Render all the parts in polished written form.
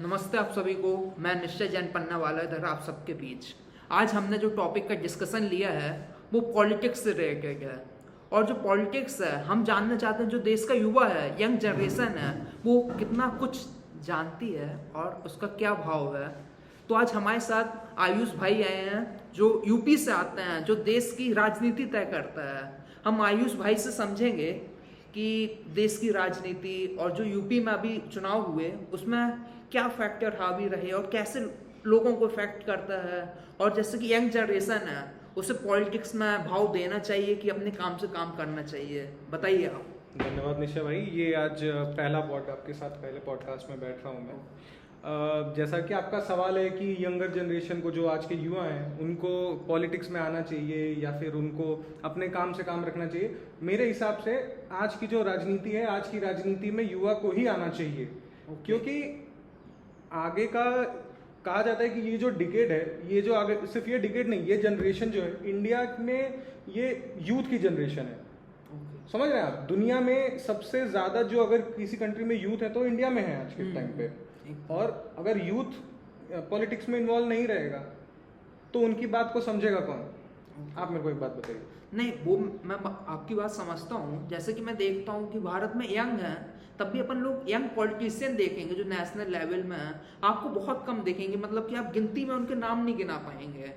नमस्ते आप सभी को। मैं निश्चय जैन पन्ना वाला इधर आप सबके बीच। आज हमने जो टॉपिक का डिस्कशन लिया है वो पॉलिटिक्स से रिलेटेड है। और जो पॉलिटिक्स है हम जानना चाहते हैं जो देश का युवा है, यंग जनरेशन है, वो कितना कुछ जानती है और उसका क्या भाव है। तो आज हमारे साथ आयुष भाई आए हैं जो यूपी से आते हैं, जो देश की राजनीति तय करता है। हम आयुष भाई से समझेंगे कि देश की राजनीति और जो यूपी में अभी चुनाव हुए उसमें क्या फैक्टर हावी रहे और कैसे लोगों को इफेक्ट करता है। और जैसे कि यंग जनरेशन है उसे पॉलिटिक्स में भाव देना चाहिए कि अपने काम से काम करना चाहिए। बताइए आप। धन्यवाद निशा भाई। ये आज आपके साथ पहले पॉडकास्ट में बैठ रहा हूँ मैं। जैसा कि आपका सवाल है कि यंगर जनरेशन को, जो आज के युवा हैं, उनको पॉलिटिक्स में आना चाहिए या फिर उनको अपने काम से काम रखना चाहिए। मेरे हिसाब से आज की जो राजनीति है, आज की राजनीति में युवा को ही आना चाहिए। क्योंकि आगे का कहा जाता है कि ये जो डिकेड है, ये जो आगे, सिर्फ ये डिकेड नहीं, ये जनरेशन जो है इंडिया में, ये यूथ की जनरेशन है। समझ रहे हैं आप? दुनिया में सबसे ज्यादा जो अगर किसी कंट्री में यूथ है तो इंडिया में है आज के टाइम पे। और अगर यूथ पॉलिटिक्स में इन्वॉल्व नहीं रहेगा तो उनकी बात को समझेगा कौन? आप मेरे को एक बात बताइए। नहीं, वो मैं आपकी बात समझता हूँ। जैसे कि मैं देखता हूँ कि भारत में यंग है, तब भी अपन लोग यंग पॉलिटिशियन देखेंगे जो नेशनल लेवल में है, आपको बहुत कम देखेंगे। मतलब कि आप गिनती में उनके नाम नहीं गिना पाएंगे।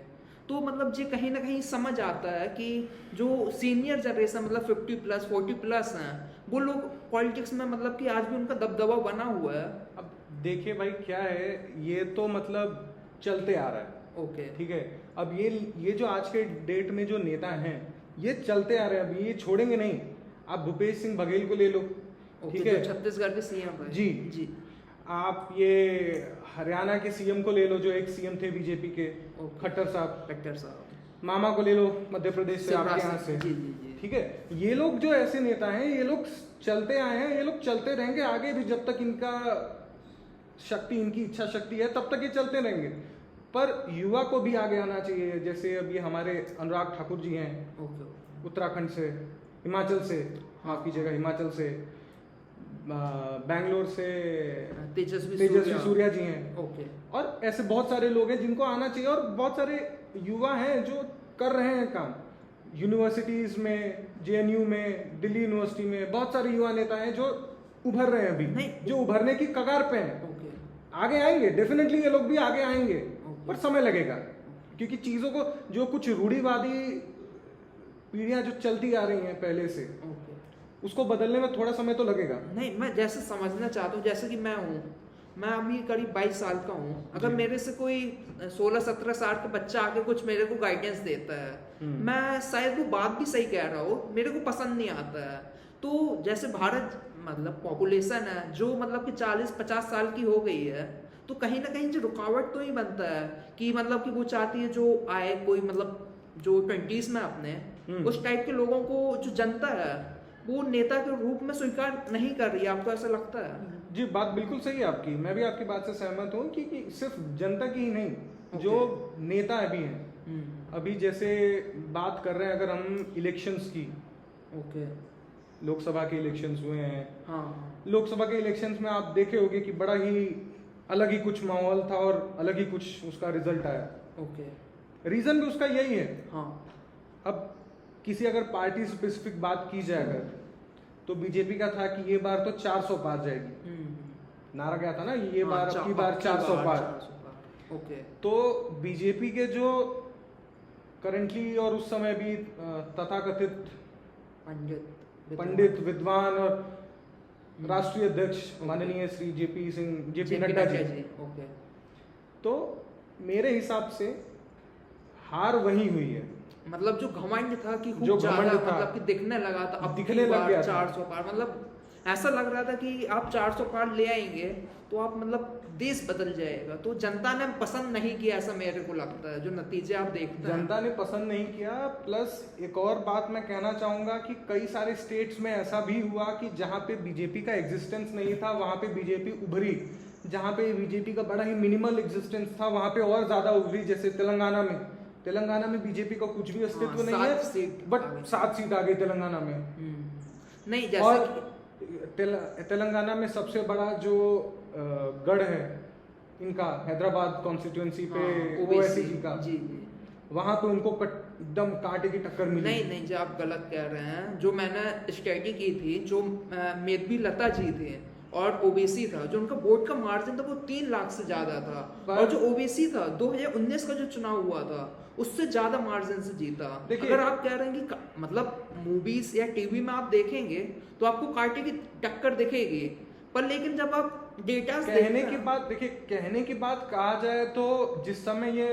तो मतलब ये कहीं ना कहीं समझ आता है कि जो सीनियर जनरेशन मतलब 50+ 40+ हैं, वो लोग पॉलिटिक्स में मतलब कि आज भी उनका दबदबा बना हुआ है। अब देखिए भाई, क्या है, ये तो मतलब चलते आ रहा है। ओके, ठीक है। अब ये जो आज के डेट में जो नेता हैं, ये चलते आ रहे हैं, अभी ये छोड़ेंगे नहीं। आप भूपेश सिंह बघेल को ले लो, ठीक है, छत्तीसगढ़ के सीएम है। जी जी। आप ये हरियाणा के सीएम को ले लो, जो एक सीएम थे बीजेपी के, खट्टर साहब। मामा को ले लो मध्य प्रदेश से, आपके यहाँ से। जी जी जी। ठीक है। ये लोग जो ऐसे नेता हैं, ये लोग चलते आए हैं, ये लोग चलते रहेंगे आगे भी। जब तक इनका शक्ति, इनकी इच्छा शक्ति है, तब तक ये चलते रहेंगे। पर युवा को भी आगे आना चाहिए। जैसे अब ये हमारे अनुराग ठाकुर जी हैं, उत्तराखंड से, हिमाचल से, माफ कीजिएगा, हिमाचल से, बैंगलोर से तेजस्वी सूर्या जी हैं। ओके। और ऐसे बहुत सारे लोग हैं जिनको आना चाहिए। और बहुत सारे युवा हैं जो कर रहे हैं काम यूनिवर्सिटीज में, जेएनयू में, दिल्ली यूनिवर्सिटी में। बहुत सारे युवा नेता हैं जो उभर रहे हैं अभी, जो उभरने की कगार पे हैं। आगे आएंगे डेफिनेटली, ये लोग भी आगे आएंगे, पर समय लगेगा। क्योंकि चीजों को, जो कुछ रूढ़िवादी पीढ़ियां जो चलती आ रही हैं पहले से, उसको बदलने में थोड़ा समय तो लगेगा। नहीं, मैं जैसे समझना चाहता हूँ, जैसे कि मैं अभी करीब 22 साल का हूँ। अगर मेरे से कोई 16-17 साल का बच्चा आके कुछ मेरे को गाइडेंस देता है, मैं शायद वो बात भी सही कह रहा हो, मेरे को पसंद नहीं आता है। तो जैसे भारत मतलब पॉपुलेशन है जो मतलब कि 40-50 साल की हो गई है, तो कहीं ना कहीं जो रुकावट तो ही बनता है कि मतलब कि वो चाहती है जो आए कोई, मतलब जो 20s में अपने उस टाइप के लोगों को जो जनता है वो नेता के रूप में स्वीकार नहीं कर रही है। आपको ऐसा लगता है? जी, बात बिल्कुल सही है आपकी। मैं भी आपकी बात से सहमत हूँ कि सिर्फ जनता की ही नहीं, जो नेता अभी हैं, अभी जैसे बात कर रहे हैं अगर हम इलेक्शंस की, लोकसभा के इलेक्शंस हुए हैं। हाँ। लोकसभा के इलेक्शंस में आप देखे होंगे कि बड़ा ही अलग ही कुछ माहौल था और अलग ही कुछ उसका रिजल्ट आया। रीजन भी उसका यही है। हाँ। अब किसी अगर पार्टी स्पेसिफिक बात की जाए अगर, तो बीजेपी का था कि ये बार तो 400 पार जाएगी। नारा क्या था ना, ये बार अब की बार 400 पार। ओके। तो बीजेपी के जो करंटली और उस समय भी तथाकथित पंडित, विद्वान और राष्ट्रीय अध्यक्ष माननीय श्री जेपी नड्डा जी, तो मेरे हिसाब से हार वही हुई है। मतलब जो घमंड था कि जो घमंड था, मतलब कि दिखने लगा था, अब दिखने लग गया 400 पार। मतलब ऐसा लग रहा था कि आप 400 पार ले आएंगे तो आप मतलब देश बदल जाएगा। तो जनता ने पसंद नहीं किया, ऐसा मेरे को लगता है। जो नतीजे आप देखते हैं, जनता ने पसंद नहीं किया। प्लस एक और बात मैं कहना चाहूंगा कि कई सारे स्टेट्स में ऐसा भी हुआ कि जहां पे बीजेपी का एग्जिस्टेंस नहीं था, वहां पे बीजेपी उभरी। जहां पे बीजेपी का बड़ा ही मिनिमल एग्जिस्टेंस था, वहां पे और ज्यादा उभरी। जैसे तेलंगाना में बीजेपी का कुछ भी अस्तित्व नहीं है, बट 7 सीट आ गई तेलंगाना में। नहीं, जैसे और तेलंगाना में सबसे बड़ा जो गढ़ है इनका हैदराबाद कॉन्स्टिट्यूएंसी पे हाँ, ओवैसी जी का, जी जी। वहां पे उनको एकदम कांटे की टक्कर मिली। नहीं नहीं जी, आप गलत कह रहे हैं। जो मैंने स्टडी की थी, जो मेदबी लता जी थे और ओबीसी था, जो उनका वोट का मार्जिन था वो 3 लाख से ज्यादा था। और जो ओबीसी था 2019 का जो चुनाव हुआ था उससे ज्यादा मार्जिन से जीता। अगर आप कह रहे हैं कि मतलब मूवीज या टीवी में आप देखेंगे तो आपको कांटे की टक्कर दिखेगी, पर लेकिन जब आप डेटा कहने की बात देखिए, कहने की बात कहा जाए तो जिस समय ये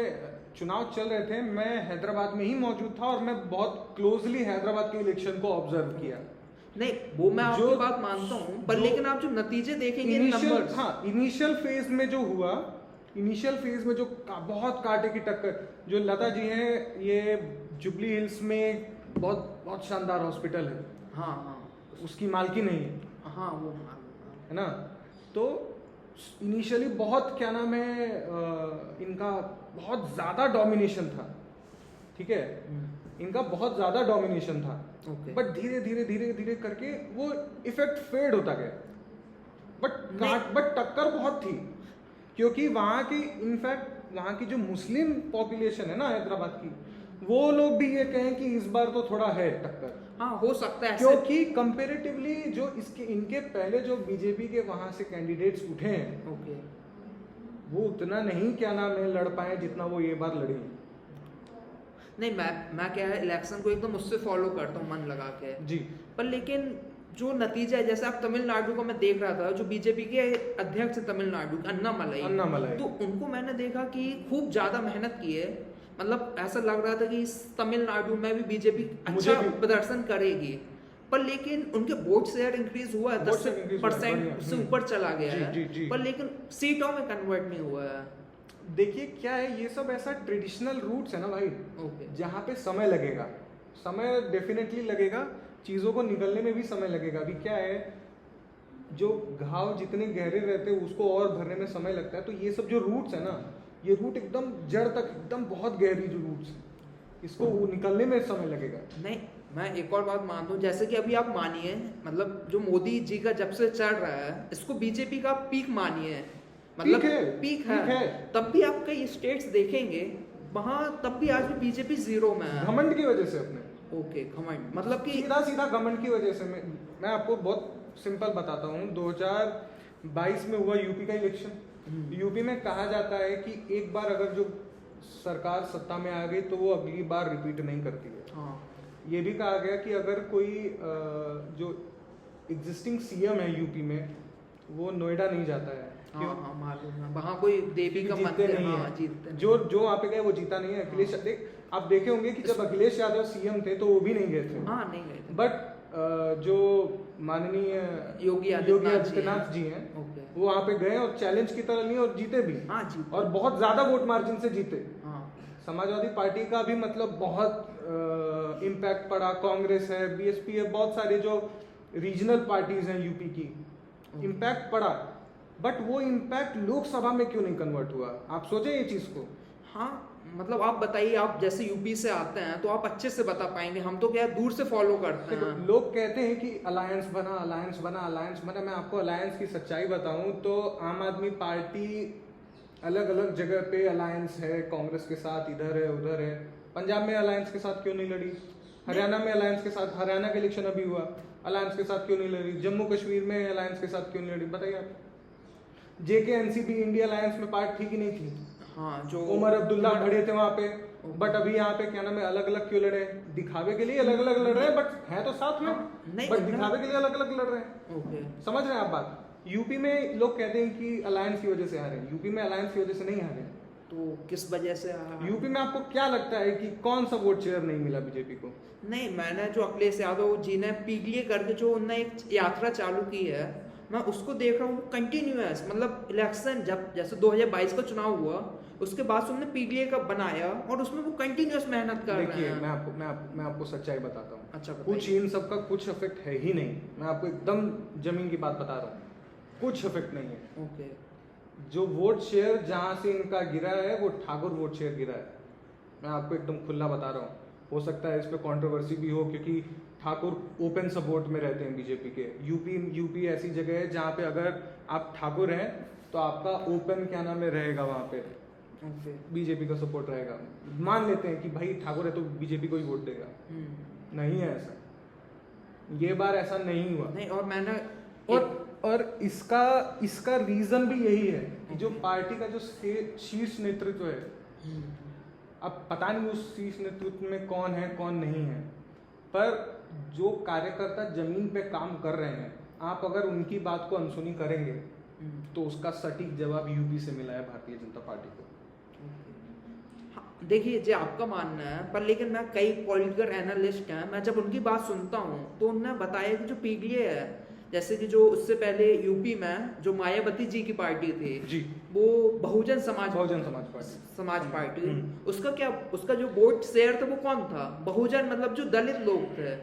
चुनाव चल रहे थे मैं हैदराबाद में ही मौजूद था और मैं बहुत क्लोजली हैदराबाद के इलेक्शन को ऑब्जर्व किया। नहीं, वो मैं आपकी बात मानता हूँ, पर लेकिन आप जो नतीजे देखेंगे नंबर्स, हाँ, इनिशियल फेज में जो हुआ, इनिशियल फेज में जो बहुत कांटे की टक्कर, जो लता जी हैं ये जुबली हिल्स में बहुत बहुत शानदार हॉस्पिटल है, हाँ हाँ, उसकी मालकी नहीं है, हाँ वो है ना। तो इनिशियली बहुत क्या नाम है इनका बहुत ज्यादा डोमिनेशन था, ठीक है, इनका बहुत ज्यादा डोमिनेशन था। बट धीरे धीरे धीरे धीरे करके वो इफेक्ट फेड होता गया। बट टक्कर बहुत थी, क्योंकि वहाँ की इनफैक्ट वहाँ की जो मुस्लिम पॉपुलेशन है ना हैदराबाद की, वो लोग भी ये कहें कि इस बार तो थोड़ा है टक्कर। हाँ, हो सकता है, क्योंकि कंपैरेटिवली जो इसके इनके पहले जो बीजेपी के वहां से कैंडिडेट्स उठे हैं, वो उतना नहीं क्या नाम है लड़ पाए जितना वो ये बार लड़े। नहीं, मैं क्या है इलेक्शन को एकदम उससे फॉलो करता हूँ मन लगा के जी, पर लेकिन जो नतीजा है, जैसे आप तमिलनाडु को मैं देख रहा था, जो बीजेपी के अध्यक्ष तमिलनाडु अन्नामलाई, तो उनको मैंने देखा कि खूब ज्यादा मेहनत की है। मतलब ऐसा लग रहा था कि इस तमिलनाडु में भी बीजेपी अच्छा प्रदर्शन करेगी, पर लेकिन उनके वोट शेयर इंक्रीज हुआ है, 10% से ऊपर चला गया है, पर लेकिन सीटों में कन्वर्ट नहीं हुआ है। देखिए क्या है, ये सब ऐसा ट्रेडिशनल रूट्स है ना भाई, जहाँ पे समय लगेगा, समय डेफिनेटली लगेगा, चीज़ों को निकलने में भी समय लगेगा। अभी क्या है, जो घाव जितने गहरे रहते हैं उसको और भरने में समय लगता है। तो ये सब जो रूट्स है ना, ये रूट एकदम जड़ तक एकदम बहुत गहरी जो रूट्स है, इसको निकलने में समय लगेगा। नहीं, मैं एक और बात मानता हूँ, जैसे कि अभी आप मानिए, मतलब जो मोदी जी का जब से चल रहा है, इसको बीजेपी का पीक मानिए, मतलब पीक है। तब भी आप कई स्टेट्स देखेंगे वहां, तब भी आज भी बीजेपी जीरो में है। घमंड की वजह से अपने, घमंड मतलब कि सीधा घमंड की वजह से। मैं आपको बहुत सिंपल बताता हूँ, 2022 में हुआ यूपी का इलेक्शन। यूपी में कहा जाता है कि एक बार अगर जो सरकार सत्ता में आ गई तो वो अगली बार रिपीट नहीं करती है। हाँ। ये भी कहा गया कि अगर कोई जो एग्जिस्टिंग सीएम है यूपी में, वो नोएडा नहीं जाता है। हाँ, मालूम है, वहाँ कोई देवी का मंदिर नहीं है, जीतते जो वहाँ पे गए वो जीता नहीं है। अखिलेश आप देखे होंगे कि जब अखिलेश यादव सीएम थे तो वो भी नहीं गए थे। हाँ, नहीं गए थे। बट जो माननीय योगी आदित्यनाथ जी हैं, वो वहाँ पे गए और चैलेंज की तरह लिए और जीते भी। हाँ, जीते। और बहुत ज्यादा वोट मार्जिन से जीते। हाँ। समाजवादी पार्टी का भी मतलब बहुत इम्पैक्ट पड़ा, कांग्रेस है, बीएसपी है, बहुत सारे जो रीजनल पार्टीज हैं यूपी की, इम्पैक्ट पड़ा। बट वो इम्पैक्ट लोकसभा में क्यों नहीं कन्वर्ट हुआ, आप सोचे ये चीज को? हाँ, मतलब आप बताइए, आप जैसे यूपी से आते हैं तो आप अच्छे से बता पाएंगे, हम तो क्या दूर से फॉलो करते हैं। लोग कहते हैं कि अलायंस बना, अलायंस बना, अलायंस बना। मैं आपको अलायंस की सच्चाई बताऊं तो आम आदमी पार्टी अलग अलग जगह पे अलायंस है, कांग्रेस के साथ इधर है उधर है। पंजाब में अलायंस के साथ क्यों नहीं लड़ी? हरियाणा में अलायंस के साथ, हरियाणा का इलेक्शन अभी हुआ, अलायंस के साथ क्यों नहीं लड़ी? जम्मू कश्मीर में अलायंस के साथ क्यों नहीं लड़ी? बताइए आप। जेके एनसीपी इंडिया अलायंस में पार्ट थी कि नहीं थी? हाँ, जो उमर अब्दुल्ला खड़े थे वहां पे। बट अभी यहाँ पे क्या नाम है, अलग अलग क्यों लड़े? दिखावे के लिए अलग अलग लड़ रहे हैं, बट है तो साथ में, बट दिखावे के लिए अलग अलग लड़ रहे हैं। समझ रहे हैं आप बात? यूपी में लोग कहते हैं कि अलायंस की वजह से हारे, यूपी में अलायंस की वजह से नहीं हारे। तो किस वजह से यूपी में आपको क्या लगता है कि कौन सा वोट शेयर नहीं मिला बीजेपी को? नहीं, मैंने जो अखिलेश यादव जी ने पीडीए करके जो उन्होंने एक यात्रा चालू की है, मैं उसको देख रहा हूँ कंटिन्यूअस। मतलब इलेक्शन जब जैसे 2022 का चुनाव हुआ, उसके बाद उन्होंने पीडीए का बनाया और उसमें वो कंटिन्यूअस मेहनत कर रहे हैं। मैं आपको सच्चाई बताता हूँ। अच्छा, कुछ इन सब का कुछ इफेक्ट है ही नहीं। मैं आपको एकदम जमीन की बात बता रहा हूँ, कुछ इफेक्ट नहीं है। ओके। जो वोट शेयर जहां से इनका गिरा है वो ठाकुर वोट शेयर गिरा है। मैं आपको एकदम खुला बता रहा हूँ। हो सकता है इस पे कंट्रोवर्सी भी हो, क्योंकि ठाकुर ओपन सपोर्ट में रहते हैं बीजेपी के। यूपी ऐसी जगह है जहाँ पे अगर आप ठाकुर हैं तो आपका ओपन क्या नाम है रहेगा वहाँ पे, ओके। बीजेपी का सपोर्ट रहेगा। मान लेते हैं कि भाई ठाकुर है तो बीजेपी को ही वोट देगा, नहीं है ऐसा, ये बार ऐसा नहीं हुआ। नहीं, और मैंने और इसका रीजन भी यही है कि जो पार्टी का जो शीर्ष नेतृत्व है, अब पता नहीं उस शीर्ष नेतृत्व में कौन है कौन नहीं है, पर जो कार्यकर्ता जमीन पे काम कर रहे हैं, आप अगर उनकी बात को अनसुनी करेंगे तो उसका सटीक जवाब यूपी से मिला है भारतीय जनता पार्टी को। देखिए, जो आपका मानना है, पर लेकिन मैं कई पॉलिटिकल एनालिस्ट हैं, मैं जब उनकी बात सुनता हूँ तो उन्होंने बताया कि जो पीडीए है, जैसे कि जो उससे पहले यूपी में जो मायावती जी की पार्टी थी जी, वो बहुजन समाज पार्टी, उसका जो वोट शेयर था वो कौन था, बहुजन, मतलब जो दलित लोग थे।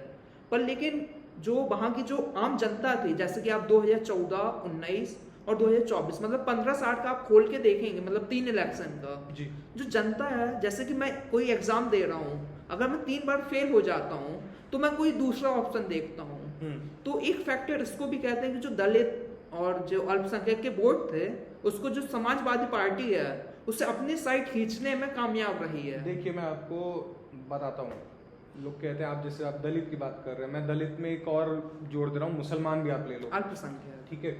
पर लेकिन जो वहाँ की जो आम जनता थी, जैसे कि आप 2014, 19 और 2024, मतलब 15 साल का आप खोल के देखेंगे, मतलब 3 इलेक्शन का जी, जो जनता है, जैसे कि मैं कोई एग्जाम दे रहा हूँ, अगर मैं 3 बार फेल हो जाता हूँ तो मैं कोई दूसरा ऑप्शन देखता हूँ। तो एक फैक्टर इसको भी कहते हैं कि जो दलित और जो अल्पसंख्यक के वोट थे, उसको जो समाजवादी पार्टी है उससे अपनी साइड खींचने में कामयाब रही है। देखिए मैं आपको बताता हूँ, लोग कहते हैं, आप जैसे आप दलित की बात कर रहे हैं, मैं दलित में एक और जोड़ दे रहा हूँ, मुसलमान भी आप ले लो, अल्पसंख्यक, ठीक है।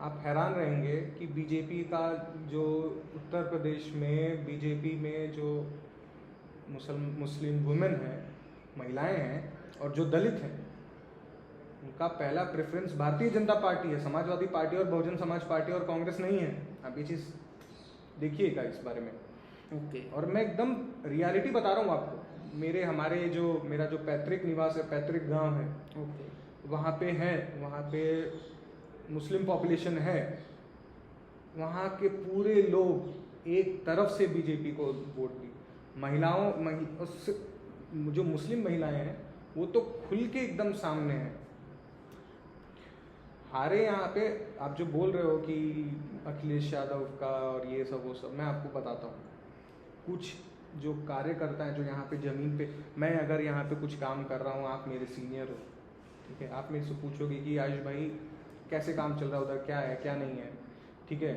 आप हैरान रहेंगे कि बीजेपी का जो उत्तर प्रदेश में बीजेपी में जो मुस्लिम वुमेन है, महिलाएं हैं और जो दलित हैं, उनका पहला प्रेफरेंस भारतीय जनता पार्टी है, समाजवादी पार्टी और बहुजन समाज पार्टी और कांग्रेस नहीं है। आप ये चीज़ देखिएगा इस बारे में। ओके। और मैं एकदम रियलिटी बता रहा हूँ आपको, मेरा जो पैतृक निवास है, पैतृक गांव है, ओके, वहाँ पे मुस्लिम पॉपुलेशन है, वहाँ के पूरे लोग एक तरफ से बीजेपी को वोट दी। जो मुस्लिम महिलाएं हैं वो तो खुल के एकदम सामने हैं। हमारे यहाँ पे आप जो बोल रहे हो कि अखिलेश यादव का और ये सब वो सब, मैं आपको बताता हूँ, कुछ जो कार्यकर्ता हैं जो यहाँ पे ज़मीन पे, मैं अगर यहाँ पे कुछ काम कर रहा हूँ, आप मेरे सीनियर हो, ठीक है, आप मेरे से पूछोगे कि आयुष भाई कैसे काम चल रहा है उधर, क्या है क्या नहीं है, ठीक है,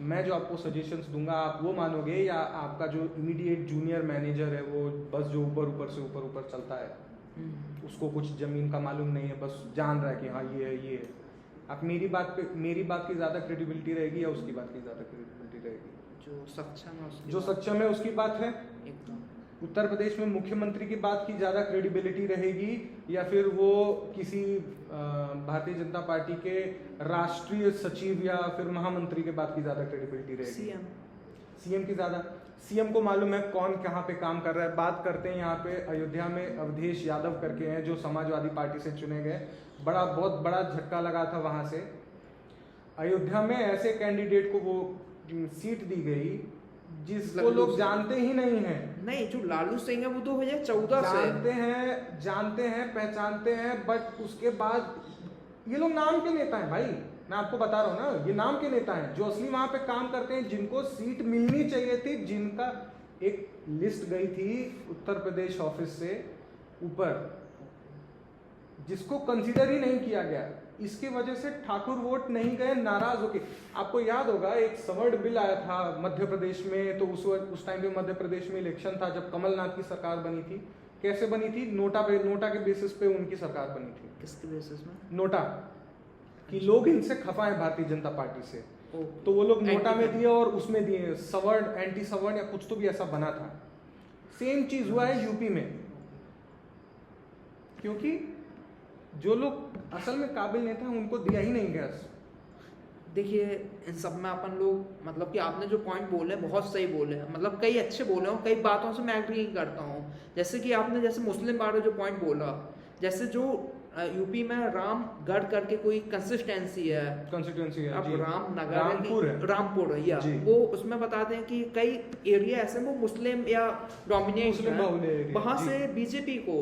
मैं जो आपको सजेशंस दूंगा आप वो मानोगे, या आपका जो इमीडिएट जूनियर मैनेजर है वो बस जो ऊपर चलता है, उसको कुछ ज़मीन का मालूम नहीं है, बस जान रहा है कि हाँ ये है। आप मेरी बात की ज़्यादा क्रेडिबिलिटी रहेगी या उसकी बात की ज़्यादा क्रेडिबिलिटी रहेगी? जो सक्षम है उसकी बात है। उत्तर प्रदेश में मुख्यमंत्री की बात की ज़्यादा क्रेडिबिलिटी रहेगी या फिर वो किसी भारतीय जनता पार्टी के राष्ट्रीय सचिव या फिर महामंत्री के बात की ज़्यादा क्रेडिबिलिटी रहेगी? सीएम की ज़्यादा। सीएम को मालूम है कौन कहाँ पे काम कर रहा है। बात करते हैं यहाँ पे अयोध्या में अवधेश यादव करके हैं जो समाजवादी पार्टी से चुने गए, बहुत बड़ा झटका लगा था वहाँ से। अयोध्या में ऐसे कैंडिडेट को वो सीट दी गई जिसको लोग जानते ही नहीं हैं। जो लालू सिंह है वो 2014 से जानते हैं पहचानते हैं, बट उसके बाद ये लोग नाम के नेता हैं भाई, मैं आपको बता रहा हूँ ना, ये नाम के नेता हैं जो असली वहां पे काम करते हैं, जिनको सीट मिलनी चाहिए थी, जिनका एक लिस्ट गई थी उत्तर प्रदेश ऑफिस से ऊपर, जिसको कंसीडर ही नहीं किया गया। इसकी वजह से ठाकुर वोट नहीं गए, नाराज होके। आपको याद होगा एक सवर्ण बिल आया था मध्य प्रदेश में, तो उस टाइम पे मध्य प्रदेश में इलेक्शन था जब कमलनाथ की सरकार बनी थी। कैसे बनी थी? नोटा के बेसिस पे उनकी सरकार बनी थी। किसके बेसिस में? नोटा कि लोग इनसे खफा है भारतीय जनता पार्टी से, तो वो लोग नोटा में दिए और उसमें दिए सवर्ण, एंटी सवर्ण या कुछ तो भी ऐसा बना था। सेम चीज हुआ है यूपी में, क्योंकि जो लोग असल में काबिल नेता हैं उनको दिया ही नहीं गया। देखिए इन सब में अपन लोग, मतलब कि आपने जो पॉइंट बोले बहुत सही बोले हैं, मतलब कई अच्छे बोले हैं, कई बातों से मैं एग्री करता हूँ। जैसे कि आपने जैसे मुस्लिम बारे जो पॉइंट बोला, जैसे जो यूपी में रामगढ़ करके कोई कंसिस्टेंसी है, अब रामपुर या वो, उसमें बताते हैं कि कई एरिया ऐसे वो मुस्लिम या डोमिनेट है, वहां से बीजेपी को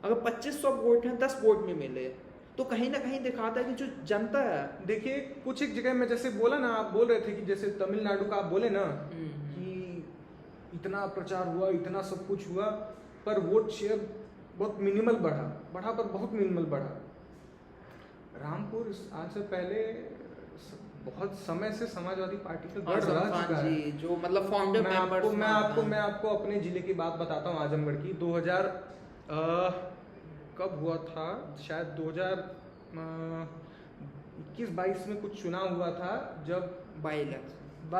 अगर 2500 वोट हैं 10 वोट में मिले तो कहीं ना कहीं दिखाता है कि जो जनता है। देखिए कुछ एक जगह में जैसे बोला ना, आप बोल रहे थे कि जैसे तमिलनाडु का आप बोले ना कि इतना प्रचार हुआ, इतना सब कुछ हुआ, पर वोट शेयर बहुत मिनिमल बढ़ा पर बहुत मिनिमल बढ़ा। रामपुर आज से पहले बहुत समय से समाजवादी पार्टी का गढ़ आजम रह खान चुका है। जी जो मतलब फाउंडर मैं आपको मेंबर्स मैं आपको अपने जिले की बात बताता हूँ, आजमगढ़ की। 2000 कब हुआ था, शायद 2021-22 में कुछ चुनाव हुआ था, जब बाई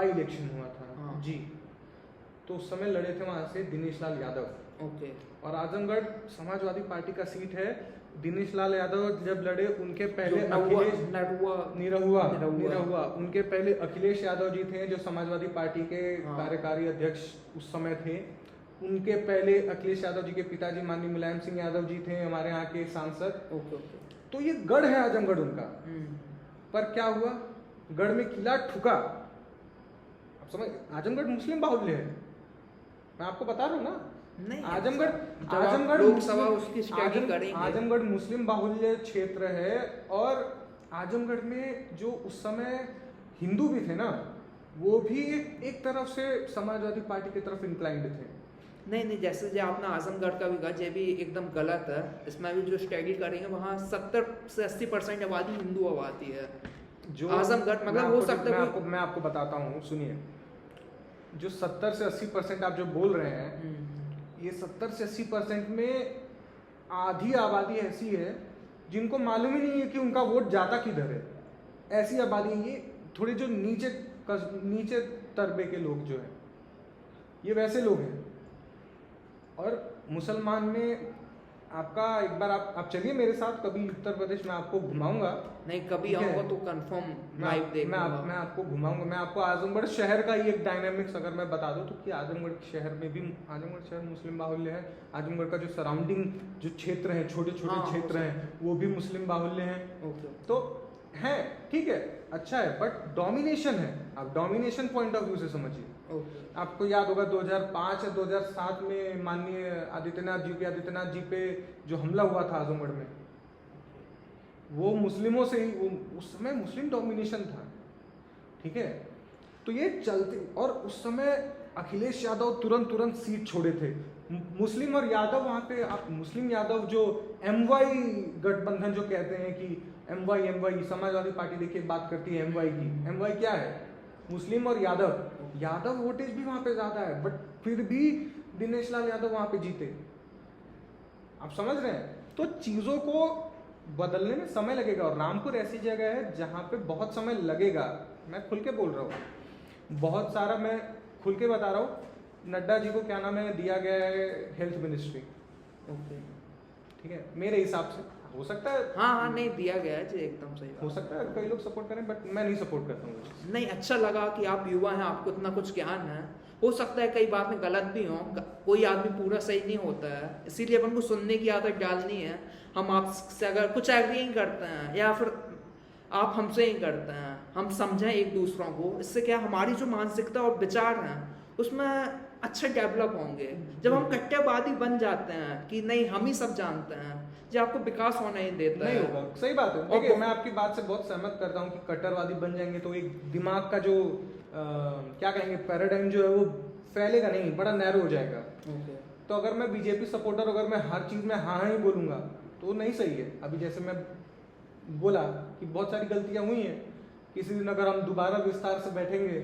इलेक्शन हुआ था। हाँ। जी, तो उस समय लड़े थे वहां से दिनेश लाल यादव। ओके। और आजमगढ़ समाजवादी पार्टी का सीट है। दिनेश लाल यादव जब लड़े, उनके पहले अखिलेश निरहुआ उनके पहले अखिलेश यादव जी थे, जो समाजवादी पार्टी के कार्यकारी अध्यक्ष उस समय थे। उनके पहले अखिलेश यादव जी के पिताजी माननीय मुलायम सिंह यादव जी थे, हमारे यहाँ के सांसद। तो ये गढ़ है आजमगढ़ उनका। पर क्या हुआ, गढ़ में किला ठुका। आप समझ, आजमगढ़ मुस्लिम बाहुल्य है, मैं आपको बता रहा हूँ ना। नहीं, आजमगढ़ लोकसभा उसकी स्टडी करेंगे। आजमगढ़ मुस्लिम बाहुल्य क्षेत्र है। और आजमगढ़ में जो उस समय हिंदू भी थे ना, वो भी एक तरफ से समाजवादी पार्टी की तरफ इंक्लाइंड थे। नहीं, जैसे जो आपने आजमगढ़ का भी कहा, ये भी एकदम गलत है। इसमें भी जो स्टडी करेंगे वहाँ 70 से 80% आबादी हिंदू आबादी है। जो आजमगढ़ मतलब हो सकता है। मैं आपको बताता हूँ, सुनिए। जो 70 से 80% आप जो बोल रहे हैं, ये 70 से 80% में आधी आबादी ऐसी है जिनको मालूम ही नहीं है कि उनका वोट जाता किधर है। ऐसी आबादी, ये थोड़े जो नीचे तरबे के लोग जो हैं, ये वैसे लोग हैं। और मुसलमान में आपका एक बार आप चलिए मेरे साथ कभी उत्तर प्रदेश में, आपको घुमाऊंगा। नहीं, कभी आऊंगा तो कंफर्म लाइव देखूंगा। मैं आपको घुमाऊंगा। मैं आपको आजमगढ़ शहर का ही एक डायनामिक्स अगर मैं बता दूं, तो कि आजमगढ़ शहर में भी, आजमगढ़ शहर मुस्लिम बाहुल्य है। आजमगढ़ का जो सराउंडिंग जो क्षेत्र है, छोटे छोटे क्षेत्र हैं, वो भी मुस्लिम बाहुल्य हैं। तो है, ठीक है, अच्छा है, बट डोमिनेशन है। आप डोमिनेशन पॉइंट ऑफ व्यू से समझिए। आपको याद होगा 2005 या 2007 में माननीय आदित्यनाथ जी पे जो हमला हुआ था आजमगढ़ में, वो मुस्लिमों से ही, वो उस समय मुस्लिम डोमिनेशन था, ठीक है। तो ये चलते, और उस समय अखिलेश यादव तुरंत सीट छोड़े थे। मुस्लिम और यादव वहां पे, आप मुस्लिम यादव जो MY गठबंधन जो कहते हैं कि MY समाजवादी पार्टी देखिए बात करती है MY की। MY क्या है, मुस्लिम और यादव वोटेज भी वहां पे ज्यादा है, बट फिर भी दिनेश लाल यादव वहां पे जीते। आप समझ रहे हैं। तो चीजों को बदलने में समय लगेगा, और रामपुर ऐसी जगह है जहां पे बहुत समय लगेगा। मैं खुल के बोल रहा हूँ, बहुत सारा मैं खुल के बता रहा हूँ। नड्डा जी को क्या नाम है, दिया गया है हेल्थ मिनिस्ट्री, ठीक है, मेरे हिसाब से। हो सकता है हाँ, नहीं दिया गया है जी, एकदम सही हो सकता है कई लोग सपोर्ट करें, बट मैं नहीं सपोर्ट करता हूँ। नहीं, अच्छा लगा कि आप युवा हैं, आपको इतना कुछ ज्ञान है। हो सकता है कई बात में गलत भी हो, कोई आदमी पूरा सही नहीं होता है, इसीलिए अपन को सुनने की आदत डालनी है। हम आपसे अगर कुछ एग्री नहीं करते हैं, या फिर आप हमसे ही करते हैं, हम समझें एक दूसरों को। इससे क्या हमारी जो मानसिकता और विचार हैं उसमें अच्छे डेवलप होंगे। जब हम कट्टरवादी बन जाते हैं कि नहीं हम ही सब जानते हैं, जो आपको विकास होने ही देता नहीं है। होगा, सही बात है। देखिए, मैं आपकी बात से बहुत सहमत करता हूँ कि कट्टरवादी बन जाएंगे तो एक दिमाग का जो क्या कहेंगे पैराडाइम जो है वो फैलेगा नहीं, बड़ा नैरो हो जाएगा। तो अगर मैं बीजेपी सपोर्टर, अगर मैं हर चीज में हाँ ही बोलूंगा तो नहीं सही है। अभी जैसे मैं बोला कि बहुत सारी गलतियां हुई हैं, किसी दिन अगर हम दोबारा विस्तार से बैठेंगे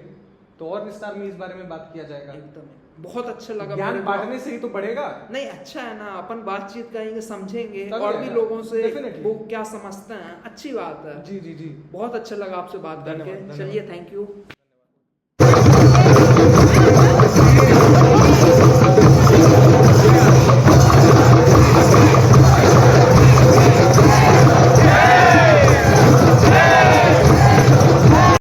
तो और विस्तार में इस बारे में बात किया जाएगा। एकदम बहुत अच्छा लगा। ज्ञान बांटने से ही तो बढ़ेगा। नहीं, अच्छा है ना, अपन बातचीत करेंगे, समझेंगे और भी लोगों से वो क्या समझते हैं। अच्छी बात है। जी, बहुत अच्छा लगा आपसे बात करके। चलिए, थैंक यू।